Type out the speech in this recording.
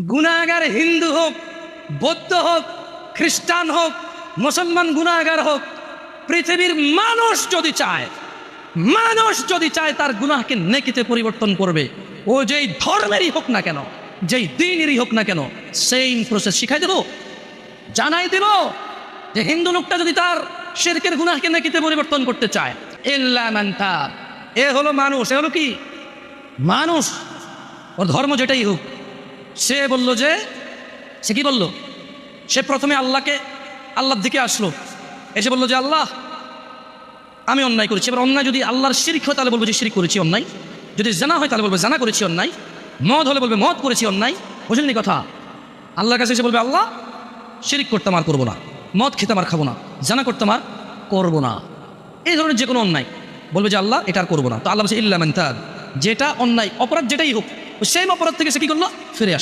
গুনাহগার হিন্দু হোক, বৌদ্ধ হোক, খ্রিস্টান হোক, মুসলমান গুনাহগার হোক, পৃথিবীর মানুষ যদি চায় তার গুনাহকে নেকিতে পরিবর্তন করবে। ও যেই ধর্মেরই হোক না কেন, যেই দিনেরই হোক না কেন, সেম প্রসেস শিখাই দেব, জানাই দেব যে হিন্দু লোকটা যদি তার শিরকের গুনাহকে নেকিতে পরিবর্তন করতে চায়, ইল্লা মান তাব, এ হলো মানুষ, এ হলো কি মানুষ, ওর ধর্ম যেটাই হোক। সে বলল যে, সে কি বলল, সে প্রথমে আল্লাহর দিকে আসলো, এসে বলল যে আল্লাহ আমি অন্যায় করেছি। এবার অন্যায় যদি আল্লাহর শিরক হয় তাহলে বলবো যে শিরক করেছি অন্যায়, যদি জানা হয় তাহলে বলবো জানা করেছি অন্যায়, মদ হলে বলবে মদ করেছি অন্যায়। বুঝলেন কথা? আল্লাহর কাছে এসে বলবে আল্লাহ শিরক করতাম আর করবো না, মদ খেতাম আর খাবো না, জানা করতাম আর করবো না, এই ধরনের যে কোনো অন্যায় বলবে যে আল্লাহ এটা আর করবো না। তো আল্লাহ বলছে ইল্লা মান তাব, যেটা অন্যায় অপরাধ যেটাই হোক, সেই অপরাধ থেকে সে কি করলো, ফিরে আসলো।